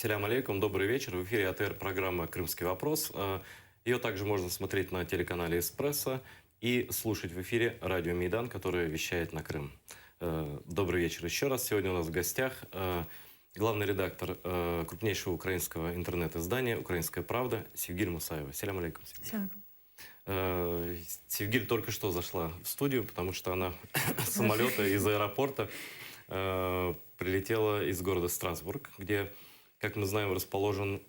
Селям алейкум, добрый вечер. В эфире АТР программа «Крымский вопрос». Ее также можно смотреть на телеканале «Эспрессо» и слушать в эфире радио «Мейдан», которое вещает на Крым. Добрый вечер еще раз. Сегодня у нас в гостях главный редактор крупнейшего украинского интернет-издания «Украинская правда» Севгиль Мусаева. Селям алейкум. Селям. Севгиль только что зашла в студию, потому что она с самолета из аэропорта прилетела из города Страсбург, где, как мы знаем, расположен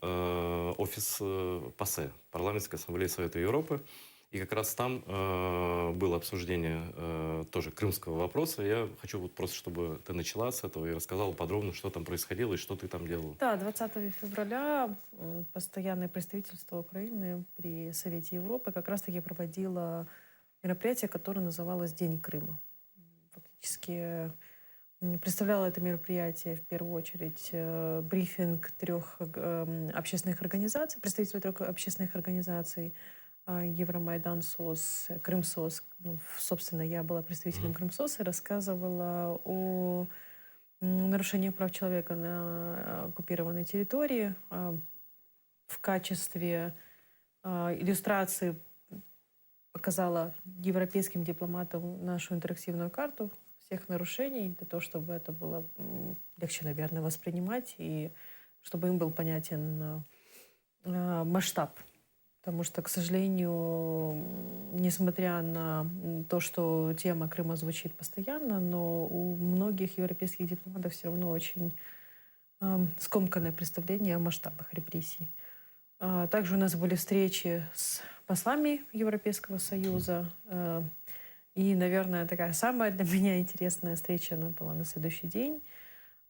офис ПАСЕ, Парламентской ассамблеи Совета Европы. И как раз там было обсуждение тоже крымского вопроса. Я хочу вот просто, чтобы ты начала с этого и рассказала подробно, что там происходило и что ты там делала. Да, 20 февраля постоянное представительство Украины при Совете Европы как раз-таки проводило мероприятие, которое называлось «День Крыма». Фактически представляло это мероприятие в первую очередь брифинг трех общественных организаций, представителей трех общественных организаций: Евромайдан СОС, Крымсос. Ну, собственно, я была представителем Крымсоса и рассказывала о нарушениях прав человека на оккупированной территории. В качестве иллюстрации показала европейским дипломатам нашу интерактивную карту всех нарушений, для того, чтобы это было легче, наверное, воспринимать и чтобы им был понятен масштаб. Потому что, к сожалению, несмотря на то, что тема Крыма звучит постоянно, но у многих европейских дипломатов все равно очень скомканное представление о масштабах репрессий. Также у нас были встречи с послами Европейского Союза. И, наверное, такая самая для меня интересная встреча, она была на следующий день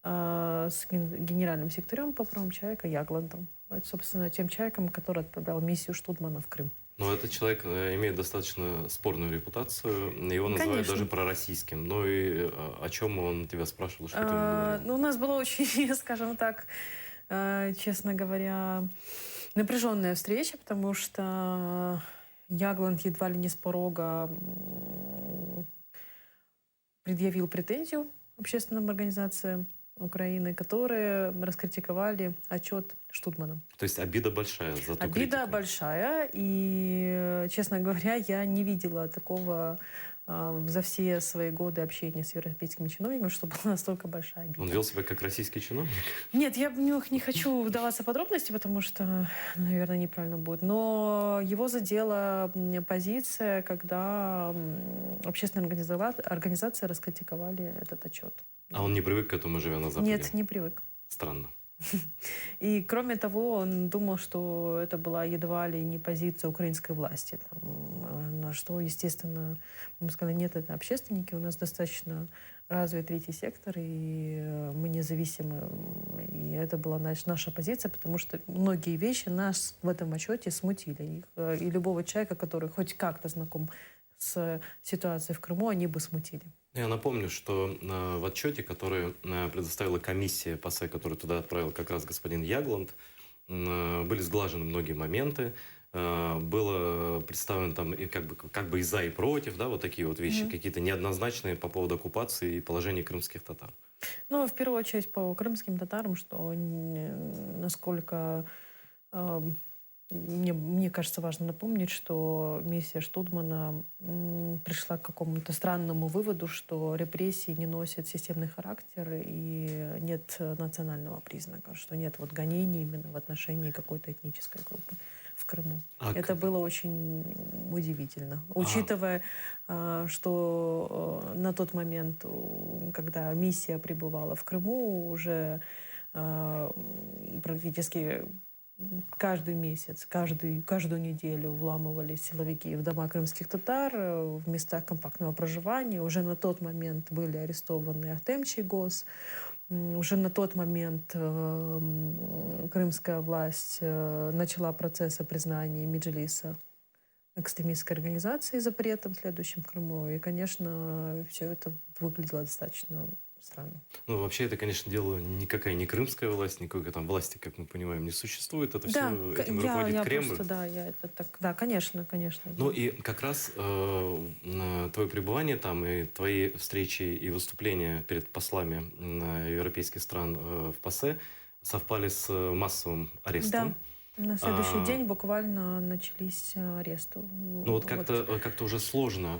с генеральным секретарем по правам человека Ягландом. Это, собственно, тем человеком, который отправлял миссию Штудмана в Крым. Но этот человек имеет достаточно спорную репутацию. Его называют даже пророссийским. Ну и о чем он тебя спрашивал, что ты ему говорил? Ну, у нас была очень, скажем так, честно говоря, напряженная встреча, потому что Ягланд едва ли не с порога предъявил претензию общественным организациям Украины, которые раскритиковали отчет Штудмана. То есть обида большая за ту Обида критику. большая, и, честно говоря, я не видела такого за все свои годы общения с европейскими чиновниками, чтобы была настолько большая обида. Он вел себя как российский чиновник? Нет, я не хочу вдаваться в подробности, потому что, наверное, неправильно будет. Но его задела позиция, когда общественные организации раскритиковали этот отчет. А он не привык к этому, живя на Западе? Нет, не привык. Странно. И, кроме того, он думал, что это была едва ли не позиция украинской власти. На что, естественно, мы сказали, нет, это общественники, у нас достаточно развит третий сектор, и мы независимы. И это была наша позиция, потому что многие вещи нас в этом отчете смутили. И любого человека, который хоть как-то знаком с ситуацией в Крыму, они бы смутили. Я напомню, что в отчете, который предоставила комиссия ПАСЕ, которую туда отправил как раз господин Ягланд, были сглажены многие моменты. Было представлено там и как бы и за, и против, да, вот такие вот вещи, какие-то неоднозначные по поводу оккупации и положения крымских татар. Ну, в первую очередь по крымским татарам, что насколько... Мне кажется, важно напомнить, что миссия Штудмана пришла к какому-то странному выводу, что репрессии не носят системный характер и нет национального признака, что нет вот гонений именно в отношении какой-то этнической группы в Крыму. Это было очень удивительно, учитывая, что на тот момент, когда миссия пребывала в Крыму, уже практически каждый месяц, каждую неделю вламывались силовики в дома крымских татар, в местах компактного проживания. Уже на тот момент были арестованы Ахтем Чийгоз. Уже на тот момент крымская власть начала процесс о признании Меджлиса экстремистской организацией запретом, следующим в Крыму. И, конечно, все это выглядело достаточно странно. Ну, вообще, это, конечно, дело никакая не крымская власть, никакой там власти, как мы понимаем, не существует. Это все этим руководит Кремль. Да, конечно, конечно. Ну и как раз твое пребывание там, и твои встречи и выступления перед послами европейских стран в ПАСЕ совпали с массовым арестом. Да, на следующий день буквально начались аресты. Ну вот как-то уже сложно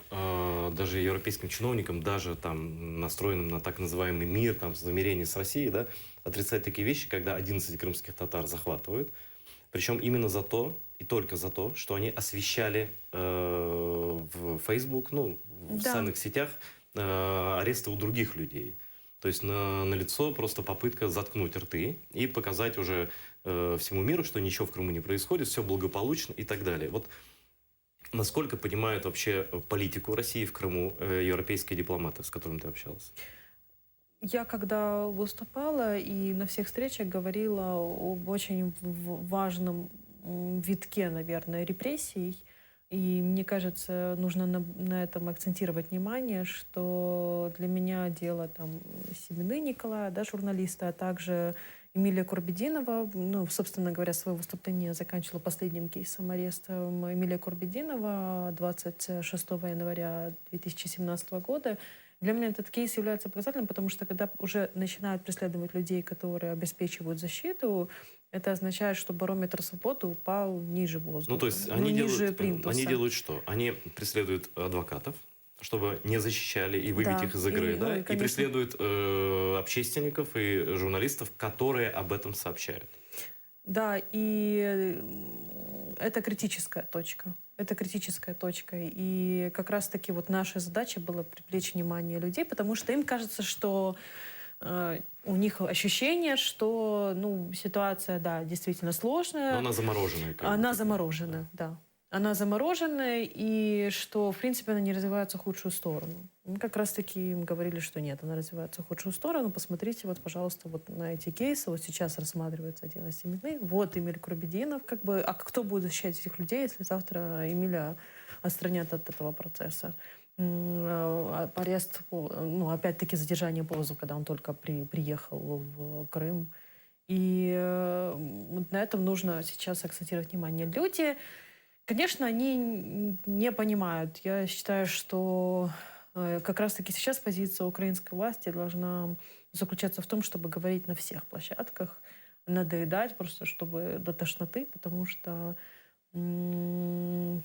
даже европейским чиновникам, даже там настроенным на так называемый мир, там, замирение с Россией, да, отрицать такие вещи, когда 11 крымских татар захватывают. Причем именно за то, и только за то, что они освещали в Facebook, ну, в Да. социальных сетях аресты у других людей. То есть налицо просто попытка заткнуть рты и показать уже всему миру, что ничего в Крыму не происходит, все благополучно и так далее. Вот насколько понимают вообще политику России в Крыму европейские дипломаты, с которыми ты общался? Я когда выступала и на всех встречах говорила об очень важном витке, наверное, репрессий. И мне кажется, нужно на этом акцентировать внимание, что для меня дело там Семены Николая, да, журналиста, а также Эмилия Курбединова, ну, собственно говоря, свое выступление заканчивала последним кейсом ареста Эмилия Курбединова 26 января 2017 года. Для меня этот кейс является показательным, потому что когда уже начинают преследовать людей, которые обеспечивают защиту, это означает, что барометр свободы упал ниже воздуха. Ну, то есть ниже плинтуса. они делают что? Они преследуют адвокатов, чтобы не защищали и выбить Да, их из игры, да? ну, И конечно. преследуют общественников и журналистов, которые об этом сообщают. Да, и это критическая точка. Это критическая точка. И как раз-таки вот наша задача была привлечь внимание людей, потому что им кажется, что у них ощущение, что ну, ситуация, да, действительно сложная. Но она замороженная. Она заморожена, да. Она заморожена, и что, в принципе, она не развивается в худшую сторону. Мы как раз-таки им говорили, что нет, она развивается в худшую сторону. Посмотрите, вот, пожалуйста, вот на эти кейсы. Вот сейчас рассматривается дело Семены. Вот Эмиль Курбединов. Как бы, а кто будет защищать этих людей, если завтра Эмиля отстранят от этого процесса? Арест, ну, опять-таки, задержание позов, когда он только приехал в Крым. И вот на этом нужно сейчас акцентировать внимание. Люди, конечно, они не понимают. Я считаю, что как раз-таки сейчас позиция украинской власти должна заключаться в том, чтобы говорить на всех площадках, надоедать просто, чтобы до тошноты, потому что, ну,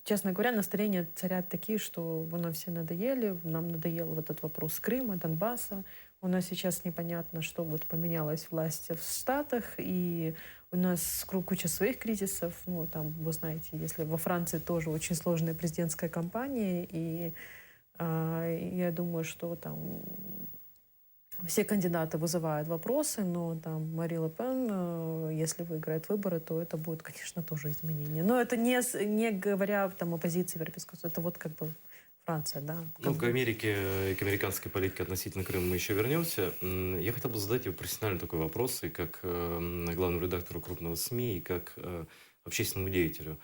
честно говоря, настроения царят такие, что вы нам все надоели, нам надоел вот этот вопрос Крыма, Донбасса. У нас сейчас непонятно, что вот поменялась власть в Штатах, и у нас куча своих кризисов. Ну, там, вы знаете, если во Франции тоже очень сложная президентская кампания, и я думаю, что там все кандидаты вызывают вопросы, но там Мари Ле Пен, если выиграет выборы, то это будет, конечно, тоже изменение. Но это не говоря там о позиции Европейского Союза, это вот как бы Франция, да. Ну, к Америке и к американской политике относительно Крыма мы еще вернемся. Я хотел бы задать тебе профессиональный такой вопрос, и как главному редактору крупного СМИ, и как общественному деятелю.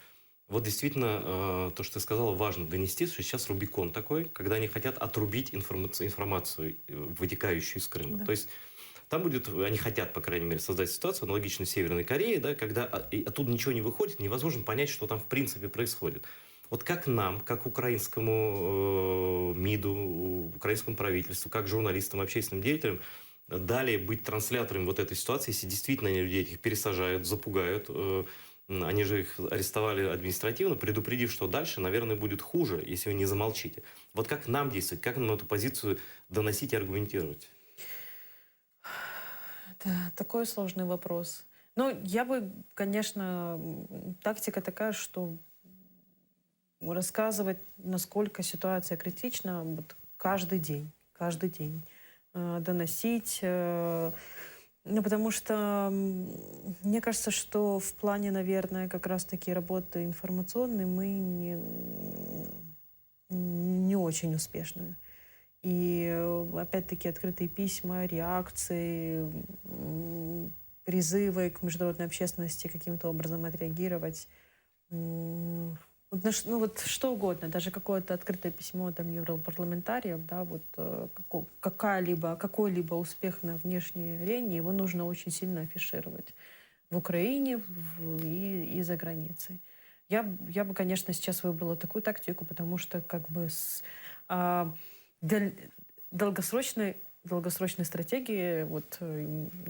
Вот действительно, то, что ты сказала, важно донести, что сейчас Рубикон такой, когда они хотят отрубить информацию, вытекающую из Крыма. Да. То есть там будет, они хотят, по крайней мере, создать ситуацию, аналогичную Северной Корее, да, когда оттуда ничего не выходит, невозможно понять, что там в принципе происходит. Вот как нам, как украинскому МИДу, украинскому правительству, как журналистам, общественным деятелям, далее быть транслятором вот этой ситуации, если действительно они людей этих пересажают, запугают, они же их арестовали административно, предупредив, что дальше, наверное, будет хуже, если вы не замолчите. Вот как нам действовать, как нам эту позицию доносить и аргументировать? Это такой сложный вопрос. Ну, я бы, конечно, тактика такая, что рассказывать, насколько ситуация критична, вот каждый день доносить. Ну, потому что мне кажется, что в плане, наверное, как раз-таки работы информационной мы не очень успешны. И опять-таки открытые письма, реакции, призывы к международной общественности каким-то образом отреагировать. Ну вот что угодно, даже какое-то открытое письмо там европарламентариев, да, вот какой-либо успех на внешней арене, его нужно очень сильно афишировать в Украине и за границей. Я бы, конечно, сейчас выбрала такую тактику, потому что как бы долгосрочной долгосрочной стратегии, вот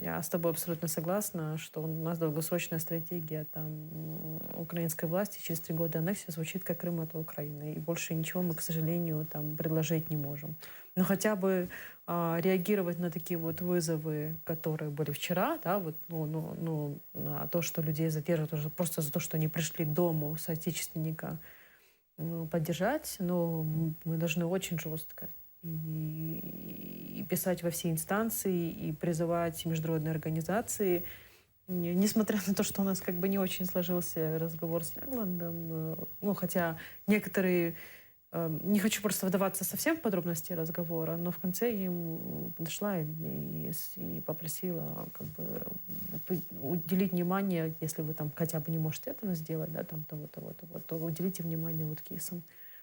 я с тобой абсолютно согласна, что у нас долгосрочная стратегия там, украинской власти через 3 года аннексии звучит как Крым — это Украина. И больше ничего мы, к сожалению, там предложить не можем. Но хотя бы реагировать на такие вот вызовы, которые были вчера, да, вот, на то, что людей задерживают уже просто за то, что они пришли к дому соотечественника, поддержать, но мы должны очень жестко и писать во все инстанции, и призывать международные организации. Несмотря на то, что у нас как бы не очень сложился разговор с Ягландом, ну, хотя некоторые... Не хочу просто вдаваться совсем в подробности разговора, но в конце я им подошла и попросила как бы уделить внимание, если вы там хотя бы не можете этого сделать, да, там того-то, то уделите внимание вот кейсам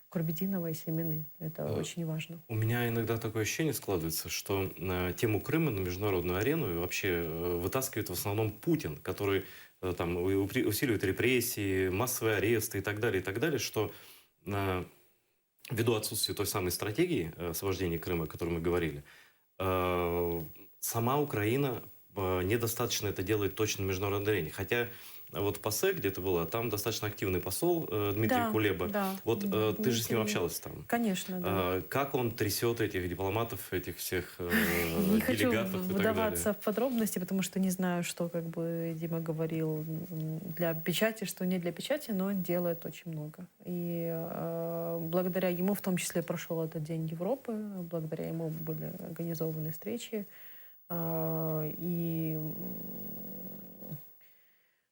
Курбединова и Семины. Это очень важно. У меня иногда такое ощущение складывается, что тему Крыма на международную арену и вообще вытаскивает в основном Путин, который там усиливает репрессии, массовые аресты и так далее, что ввиду отсутствия той самой стратегии освобождения Крыма, о которой мы говорили, сама Украина недостаточно это делает точно на международной арене. Хотя вот в ПАСЕ, где ты была, там достаточно активный посол Дмитрий Кулеба. Да, вот ты же с ним общалась там. Конечно, да. Как он трясет этих дипломатов, этих всех не хочу делегатов и так вдаваться далее? в подробности, потому что не знаю, что как бы Дима говорил для печати, что не для печати, но он делает очень много. И благодаря ему в том числе прошел этот День Европы, благодаря ему были организованы встречи. И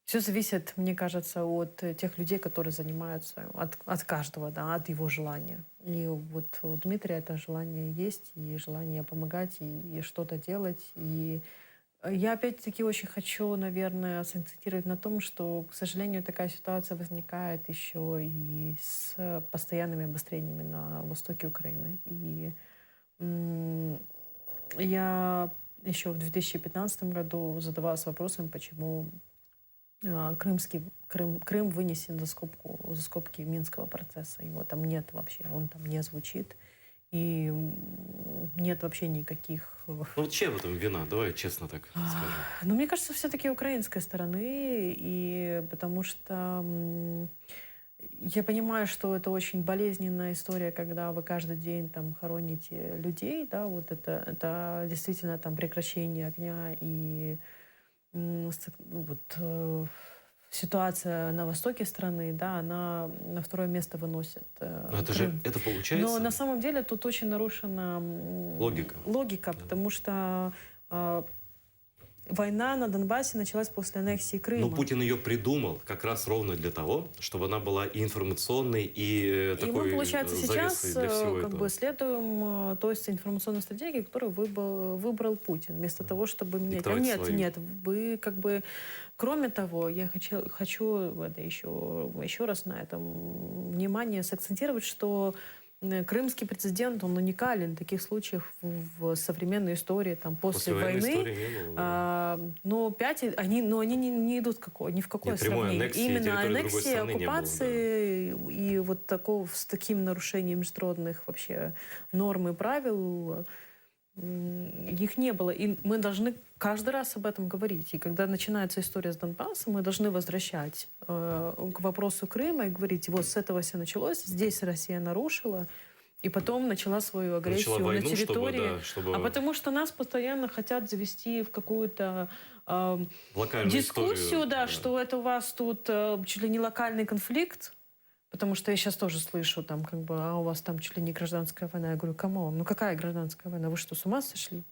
все зависит, мне кажется, от тех людей, которые занимаются, от каждого, да, от его желания. И вот у Дмитрия это желание есть, и желание помогать, и что-то делать. И я опять-таки очень хочу, наверное, сакцентировать на том, что, к сожалению, такая ситуация возникает еще и с постоянными обострениями на востоке Украины. И я еще в 2015 году задавалась вопросом, почему Крым вынесен за скобки Минского процесса. Его там нет вообще, он там не звучит. И нет вообще никаких... Ну вот чья в этом вина? Давай честно так скажем. Ну, мне кажется, все-таки украинской стороны. И потому что я понимаю, что это очень болезненная история, когда вы каждый день там хороните людей. Да, вот это действительно там прекращение огня и вот ситуация на востоке страны, да, она на второе место выносит Но это Крым. же, это получается... Но на самом деле тут очень нарушена логика, Да. потому что война на Донбассе началась после аннексии Крыма. Но Путин ее придумал как раз ровно для того, чтобы она была и информационной, и такой и мы, получается, сейчас для всего как этого. бы следуем той информационной стратегии, которую выбрал Путин, вместо того, чтобы менять. Нет, вы как бы... Кроме того, я хочу это еще раз на этом внимание сакцентировать, что крымский прецедент, он уникален. Таких случаев в современной истории, там, после войны. Не было, но они не идут ни в какое сравнение. Именно аннексия, оккупации и вот такого, с таким нарушением международных вообще норм и правил их не было. И мы должны каждый раз об этом говорить. И когда начинается история с Донбассом, мы должны возвращать к вопросу Крыма и говорить, вот с этого все началось, здесь Россия нарушила, и потом начала свою агрессию на территории. А потому что нас постоянно хотят завести в какую-то дискуссию, да, что это у вас тут чуть ли не локальный конфликт. Потому что я сейчас тоже слышу, там, как бы, у вас там чуть ли не гражданская война. Я говорю, камон, ну какая гражданская война? Вы что, с ума сошли?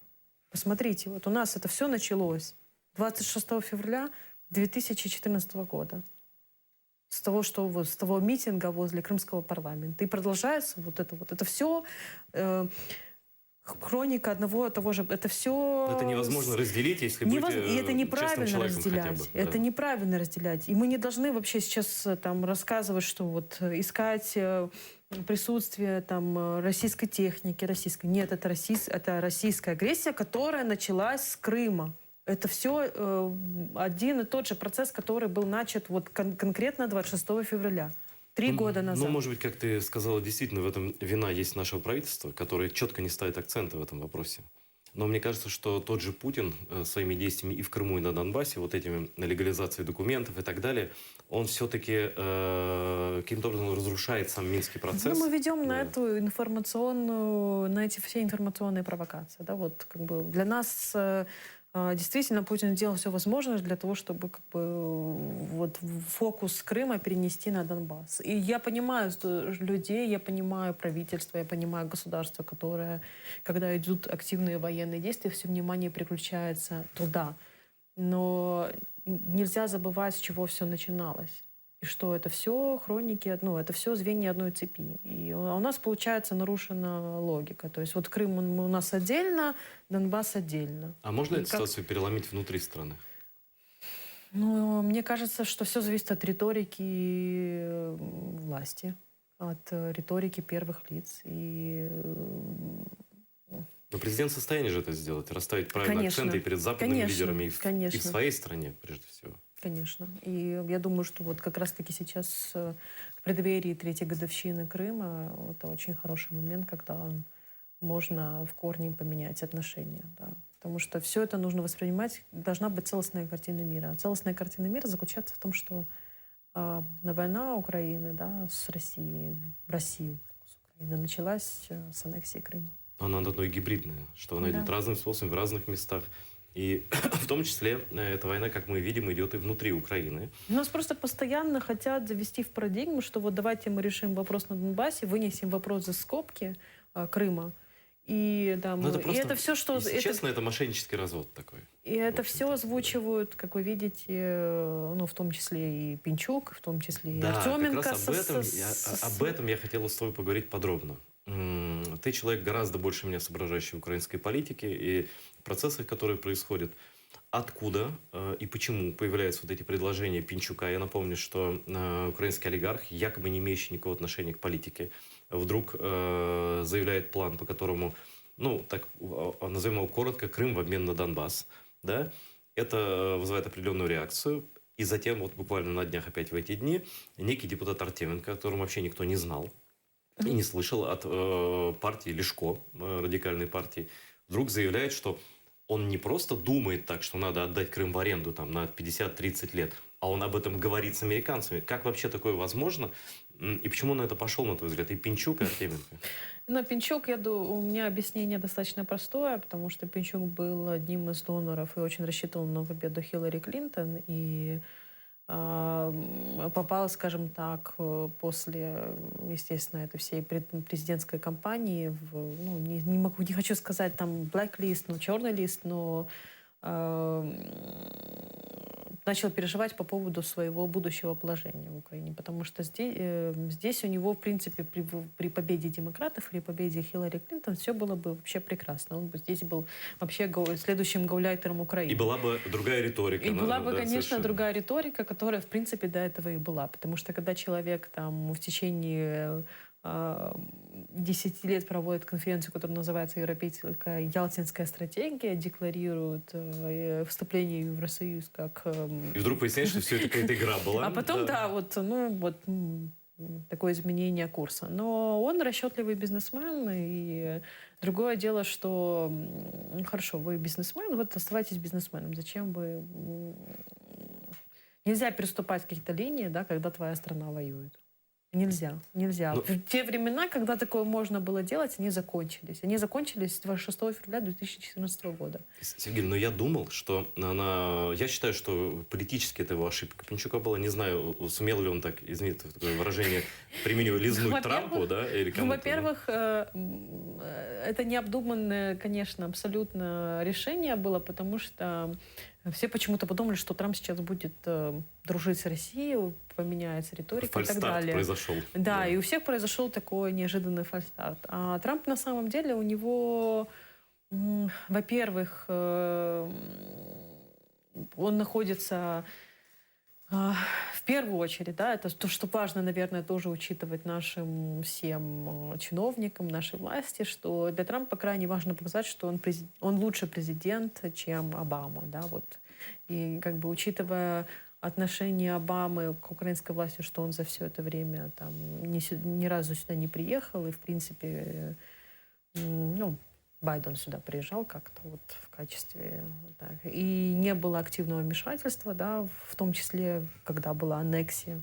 Посмотрите, вот у нас это все началось 26 февраля 2014 года. С того митинга возле Крымского парламента. И продолжается вот это вот. Это все хроника одного и того же. Это все... Это невозможно разделить, если быть и это неправильно разделять. Это неправильно разделять. И мы не должны вообще сейчас там рассказывать, что вот искать присутствие там российской техники, Нет, это российская агрессия, которая началась с Крыма. Это все один и тот же процесс, который был начат вот конкретно 26 февраля. 3 года назад. Ну, может быть, как ты сказала, действительно в этом вина есть нашего правительства, которое четко не ставит акценты в этом вопросе. Но мне кажется, что тот же Путин своими действиями и в Крыму, и на Донбассе, вот этими легализацией документов и так далее, он все-таки каким-то образом разрушает сам Минский процесс. Ну, мы ведем на Да. эту информационную, на эти все информационные провокации. Да, вот, как бы для нас действительно Путин сделал все возможное для того, чтобы как бы, вот, фокус Крыма перенести на Донбасс. И я понимаю людей, я понимаю правительство, я понимаю государство, которое, когда идут активные военные действия, все внимание переключается туда. Но нельзя забывать, с чего все начиналось. И что это все хроники, ну, это все звенья одной цепи. И у нас, получается, нарушена логика. То есть вот Крым у нас отдельно, Донбасс отдельно. А можно И эту ситуацию переломить внутри страны? Ну, мне кажется, что все зависит от риторики власти, от риторики первых лиц. И Но президент в состоянии же это сделать, расставить правильные Конечно. акценты и перед западными Конечно. лидерами, и в Конечно. своей стране, прежде всего. Конечно. И я думаю, что вот как раз-таки сейчас в преддверии третьей годовщины Крыма это очень хороший момент, когда можно в корне поменять отношения. Да. Потому что все это нужно воспринимать, должна быть целостная картина мира. А целостная картина мира заключается в том, что война Украины, да, с Россией, в Россию с Украины началась с аннексии Крыма. Она одно и гибридная, что она Да. идет разным способом в разных местах. И в том числе эта война, как мы видим, идет и внутри Украины. Нас просто постоянно хотят завести в парадигму, что вот давайте мы решим вопрос на Донбассе, вынесем вопрос за скобки Крыма. И, да, Но это и просто, это все, что... если честно, это мошеннический развод такой. И это в все общем-то, озвучивают, как вы видите, ну, в том числе и Пинчук, в том числе и Да, Артеменко. как раз об этом я хотел с тобой поговорить подробно. Ты человек гораздо больше меня соображающий в украинской политике и в процессах, которые происходят. Откуда и почему появляются вот эти предложения Пинчука? Я напомню, что украинский олигарх, якобы не имеющий никакого отношения к политике, вдруг заявляет план, по которому, ну, так назовем его коротко, Крым в обмен на Донбасс. Да? Это вызывает определенную реакцию. И затем, вот буквально на днях опять в эти дни, некий депутат Артеменко, о котором вообще никто не знал и не слышал от партии Лешко, радикальной партии, вдруг заявляет, что он не просто думает так, что надо отдать Крым в аренду там, на 50-30 лет, а он об этом говорит с американцами. Как вообще такое возможно? И почему он на это пошел, на твой взгляд? И Пинчук, и Артеменко? Но Пинчук, у меня объяснение достаточно простое, потому что Пинчук был одним из доноров и очень рассчитывал на победу Хиллари Клинтон. И попал, скажем так, после, естественно, этой всей президентской кампании, ну, не хочу сказать там blacklist, ну, черный лист, но начал переживать по поводу своего будущего положения в Украине. Потому что здесь у него, в принципе, при победе демократов, при победе Хиллари Клинтон все было бы вообще прекрасно. Он бы здесь был вообще следующим гауляйтером Украины. И была бы другая риторика. И была бы, да, конечно, совершенно. другая риторика, которая, в принципе, до этого и была. Потому что когда человек там в течение 10 лет проводит конференцию, которая называется «Европейская Ялтинская стратегия», декларирует вступление в Евросоюз как... И вдруг выясняешь, что все это какая-то игра была. А потом, такое изменение курса. Но он расчетливый бизнесмен, и другое дело, что хорошо, вы бизнесмен, вот оставайтесь бизнесменом. Зачем вы... Нельзя переступать какие-то линии, да, когда твоя страна воюет. Нельзя. Ну, В те времена, когда такое можно было делать, они закончились. Они закончились 26 февраля 2014 года. Сергей, но я думал, что я считаю, что политически это его ошибка. Пинчука была, не знаю, сумел ли он так, извините, такое выражение, применив лизнуть Трампу, да, или кому-то. Во-первых, это необдуманное, конечно, абсолютно решение было, потому что все почему-то подумали, что Трамп сейчас будет дружить с Россией, поменяется риторика и так далее. Произошел. Да, и у всех произошел такой неожиданный фальстарт. А Трамп на самом деле, у него, во-первых, он находится в первую очередь, да, это то, что важно, наверное, тоже учитывать нашим всем чиновникам, нашей власти, что для Трампа крайне важно показать, что он лучший президент, чем Обама, да, вот. И как бы учитывая отношение Обамы к украинской власти, что он за все это время там ни разу сюда не приехал и, в принципе, ну, Байден сюда приезжал как-то вот в качестве... Так, и не было активного вмешательства, да, в том числе, когда была аннексия.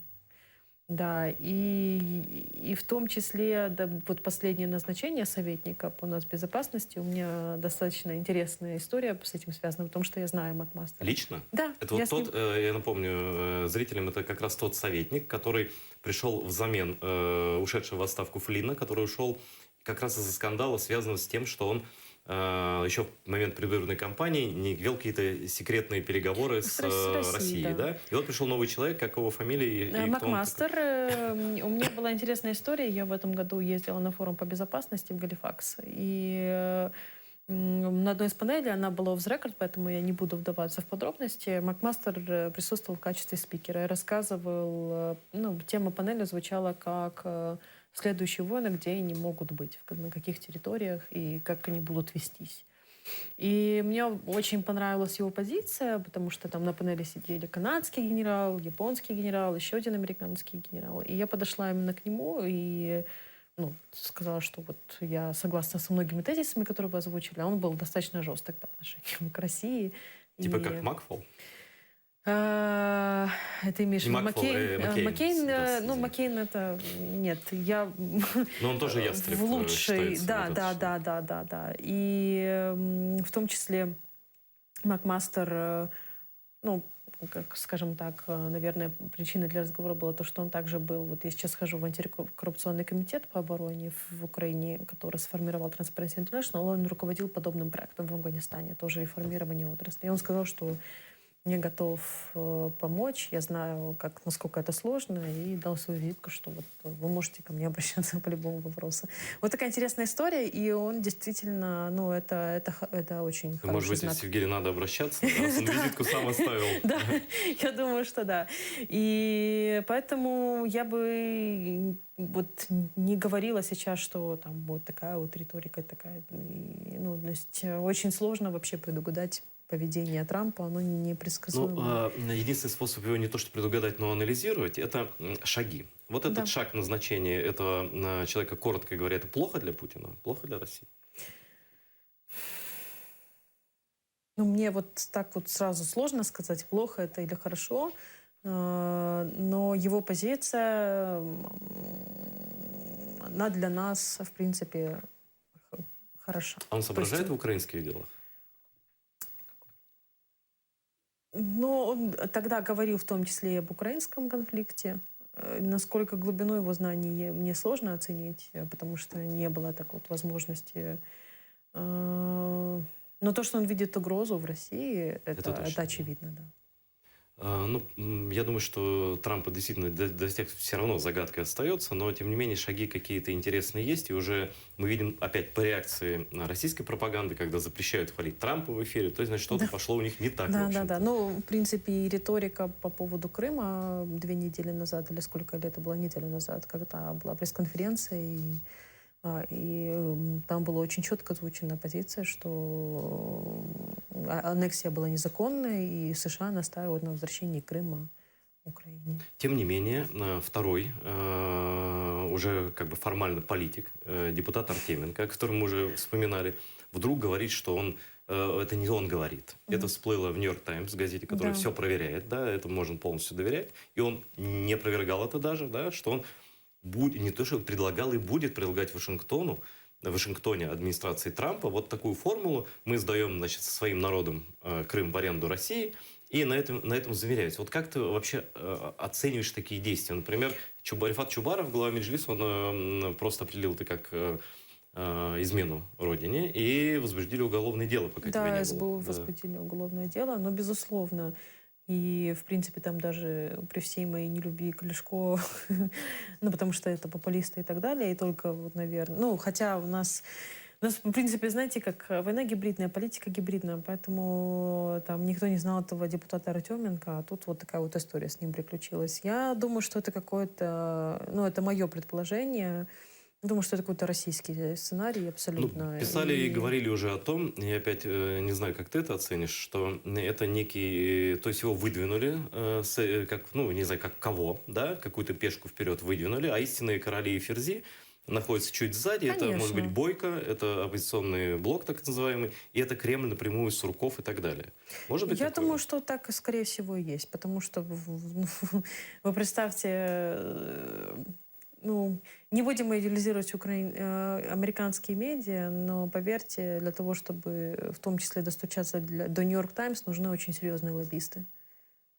Да, и в том числе, да, вот последнее назначение советника по нацбезопасности, у меня достаточно интересная история с этим связана, потому что я знаю Макмастера. Лично? Да. Это вот тот, я напомню зрителям, это как раз тот советник, который пришел взамен ушедшего в отставку Флинна, который ушел как раз из-за скандала, связанного с тем, что он еще в момент предвыборной кампании не вел какие-то секретные переговоры с Россией, да? И вот пришел новый человек, как его фамилия? И Макмастер. У меня была интересная история. Я в этом году ездила на форум по безопасности в Галифакс. И на одной из панелей, она была off the record, поэтому я не буду вдаваться в подробности, Макмастер присутствовал в качестве спикера и рассказывал, тема панели звучала как следующие войны, где они могут быть, на каких территориях и как они будут вестись. И мне очень понравилась его позиция, потому что там на панели сидели канадский генерал, японский генерал, еще один американский генерал. И я подошла именно к нему и сказала, что вот я согласна со многими тезисами, которые вы озвучили, а он был достаточно жесток по отношению к России. Типа как Макфол? Это имеешь в виду Маккейн? Маккейн это... Нет, я... Но он тоже ястреб в лучшей... Да. Да. И в том числе Макмастер, как, скажем так, наверное, причиной для разговора было то, что он также был... Вот я сейчас хожу в антикоррупционный комитет по обороне в Украине, который сформировал Transparency International. Он руководил подобным проектом в Афганистане, тоже реформирование отрасли. И он сказал, что я готов помочь, я знаю, насколько это сложно, и дал свою визитку, что вот вы можете ко мне обращаться по любому вопросу. Вот такая интересная история, и он действительно, это очень хороший Может быть, знак. с Евгением надо обращаться, раз он визитку сам оставил. Да, я думаю, что да. И поэтому я бы вот не говорила сейчас, что там будет такая вот риторика, такая. То есть очень сложно вообще предугадать поведение Трампа, оно непредсказуемо. Единственный способ его не то что предугадать, но анализировать, это шаги. Вот этот шаг назначения этого человека, коротко говоря, это плохо для Путина, плохо для России? Мне вот так вот сразу сложно сказать, плохо это или хорошо, но его позиция, она для нас, в принципе, хороша. А он соображает в украинских делах? Он тогда говорил в том числе и об украинском конфликте. Насколько глубину его знаний мне сложно оценить, потому что не было так вот возможности. Но то, что он видит угрозу в России, это очевидно, да. Я думаю, что Трампа действительно до всех все равно загадкой остается, но тем не менее шаги какие-то интересные есть, и уже мы видим опять по реакции российской пропаганды, когда запрещают хвалить Трампа в эфире, то есть, значит, что-то пошло у них не так. Да. В принципе, и риторика по поводу Крыма 2 недели назад, или сколько лет, это была неделя назад, когда была пресс-конференция, и там была очень четко озвучена позиция, что аннексия была незаконной, и США настаивают на возвращении Крыма Украине. Тем не менее, второй, уже как бы формально политик, депутат Артеменко, о котором мы уже вспоминали, вдруг говорит, что это не он говорит. Это всплыло в «Нью-Йорк Таймс», газете, которая все проверяет, да, это можно полностью доверять. И он не опровергал это даже, да, что он не то, что предлагал и будет предлагать в Вашингтоне администрации Трампа вот такую формулу. Мы сдаем, значит, со своим народом Крым в аренду России, и на этом заверяются. Вот как ты вообще оцениваешь такие действия? Например, Рифат Чубаров, глава Меджлиса, он просто определил это как измену родине, и возбудили уголовное дело, пока тебя не было. Да, СБУ возбудили уголовное дело, но, безусловно, и, в принципе, там даже при всей моей нелюбви к Лешко, потому что это популисты и так далее, и только, вот, наверное... хотя у нас, в принципе, знаете, как война гибридная, политика гибридная, поэтому там никто не знал этого депутата Артеменко, а тут вот такая вот история с ним приключилась. Я думаю, что это какое-то... это мое предположение. Думаю, что это какой-то российский сценарий абсолютно. Писали и говорили уже о том, и опять не знаю, как ты это оценишь, что это некий... То есть его выдвинули, не знаю, как кого, да, какую-то пешку вперед выдвинули, а истинные короли и ферзи находится чуть сзади. Это может быть Конечно. Бойко, это оппозиционный блок так называемый, и это Кремль напрямую, Сурков и так далее. Может быть Я такое? думаю, что так, скорее всего, и есть. Потому что, вы представьте, ну, не будем идеализировать американские медиа, но поверьте, для того, чтобы в том числе достучаться до Нью-Йорк Таймс, нужны очень серьезные лоббисты,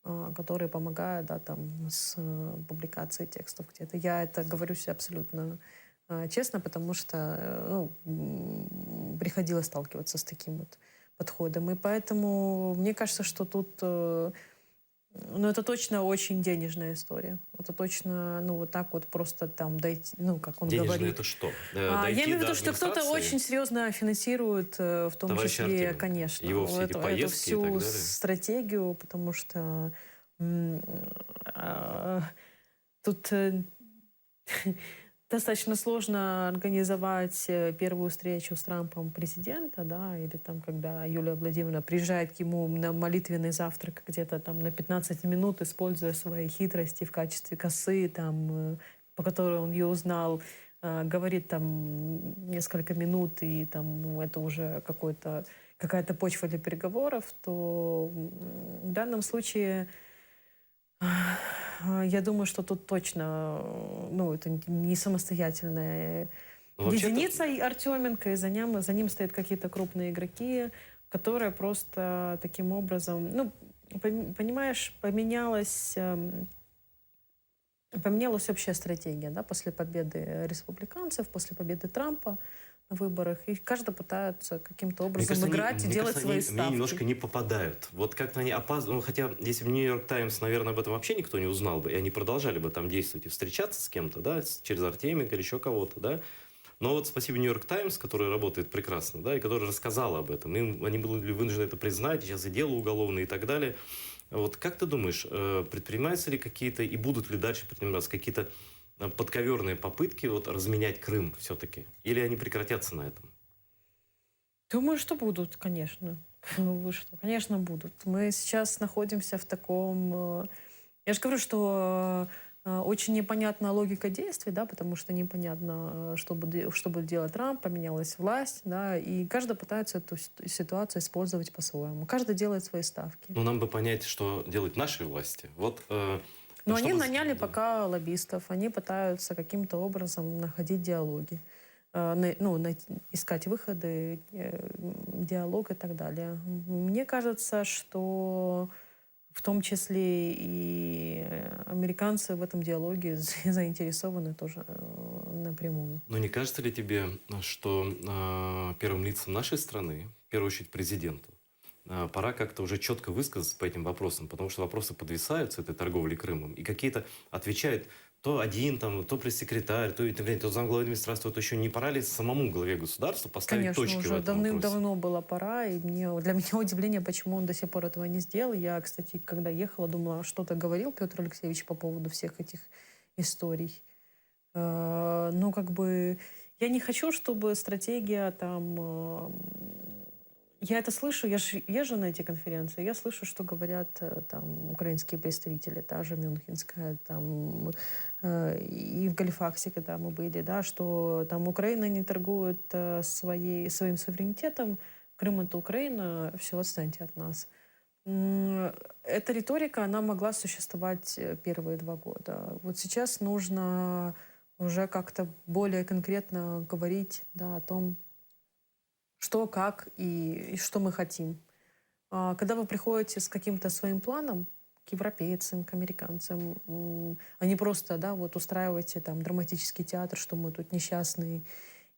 которые помогают, да, там, с публикацией текстов где-то. Я это говорю себе абсолютно честно, потому что приходилось сталкиваться с таким вот подходом. И поэтому мне кажется, что тут ну, это точно очень денежная история. Это точно, ну, вот так вот просто там дойти, ну, как он Денежное говорит. это что? Я Дойти имею в до виду, что кто-то администрации? очень серьезно финансирует, в том Товарища числе, Артеменко. конечно, Его все эти эту поездки и так всю далее. стратегию, потому что а, тут достаточно сложно организовать первую встречу с Трампом президента, да, или там, когда Юлия Владимировна приезжает к ему на молитвенный завтрак где-то там на 15 минут, используя свои хитрости в качестве косы, там, по которой он ее узнал, говорит там несколько минут, и там, ну, это уже какая-то почва для переговоров, то в данном случае я думаю, что тут точно, ну, это не самостоятельная Ну, вообще-то, единица и Артеменко, и за ним стоят какие-то крупные игроки, которые просто таким образом, ну, понимаешь, поменялась общая стратегия, да, после победы республиканцев, после победы Трампа на выборах, и каждый пытается каким-то мне образом кажется, играть и мне делать кажется, свои они мне немножко ставки. не попадают. Вот как-то они опаздывают. Ну, хотя, если бы Нью-Йорк Таймс, наверное, об этом вообще никто не узнал бы, и они продолжали бы там действовать и встречаться с кем-то, да, через Артеменко или еще кого-то, да. Но вот спасибо Нью-Йорк Таймс, который работает прекрасно, да, и который рассказал об этом. Они были вынуждены это признать, сейчас и дело уголовное и так далее. Вот как ты думаешь, предпринимаются ли какие-то и будут ли дальше предприниматься какие-то подковерные попытки вот разменять Крым все-таки? Или они прекратятся на этом? Думаю, что будут, конечно. Вы что? Конечно, будут. Мы сейчас находимся в таком... Я же говорю, что очень непонятна логика действий, да, потому что непонятно, что будет делать Трамп, поменялась власть, да, и каждый пытается эту ситуацию использовать по-своему. Каждый делает свои ставки. Ну, нам бы понять, что делать нашей власти. Вот, Но они чтобы... наняли Да. пока лоббистов, они пытаются каким-то образом находить диалоги, искать выходы, диалог и так далее. Мне кажется, что в том числе и американцы в этом диалоге заинтересованы тоже напрямую. Но не кажется ли тебе, что первым лицам нашей страны, в первую очередь президенту, пора как-то уже четко высказаться по этим вопросам, потому что вопросы подвисают с этой торговлей Крымом, и какие-то отвечают то один, там, то пресс-секретарь, то замглавы администрации. Вот еще не пора ли самому главе государства поставить Конечно, точки в уже этом вопросе? давным-давно была пора, и для меня удивление, почему он до сих пор этого не сделал. Я, кстати, когда ехала, думала, что-то говорил Петр Алексеевич по поводу всех этих историй. Ну, как бы, я не хочу, чтобы стратегия там... Я это слышу, я же езжу на эти конференции, я слышу, что говорят там украинские представители, та же Мюнхенская, там, и в Галифаксе, когда мы были, да, что там Украина не торгует своим суверенитетом, Крым — это Украина, все, отстаньте от нас. Эта риторика, она могла существовать первые 2 года. Вот сейчас нужно уже как-то более конкретно говорить, да, о том, что, как и что мы хотим. Когда вы приходите с каким-то своим планом к европейцам, к американцам, а не просто, да, вот устраиваете там драматический театр, что мы тут несчастные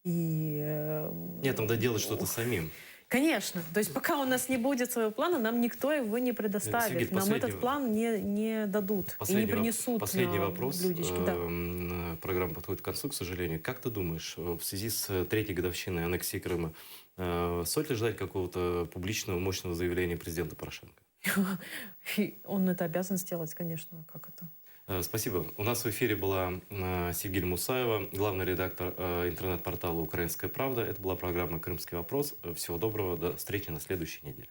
и... Нет, надо делать что-то самим. Конечно. То есть пока у нас не будет своего плана, нам никто его не предоставит. Сергей, Нам последний- этот план не дадут и не принесут Последний на вопрос. блюдечке. Да. Программа подходит к концу, к сожалению. Как ты думаешь, в связи с 3-й годовщиной аннексии Крыма, стоит ли ждать какого-то публичного, мощного заявления президента Порошенко? И он это обязан сделать, конечно. Как это? Спасибо. У нас в эфире была Сигиль Мусаева, главный редактор интернет-портала «Украинская правда». Это была программа «Крымский вопрос». Всего доброго. До встречи на следующей неделе.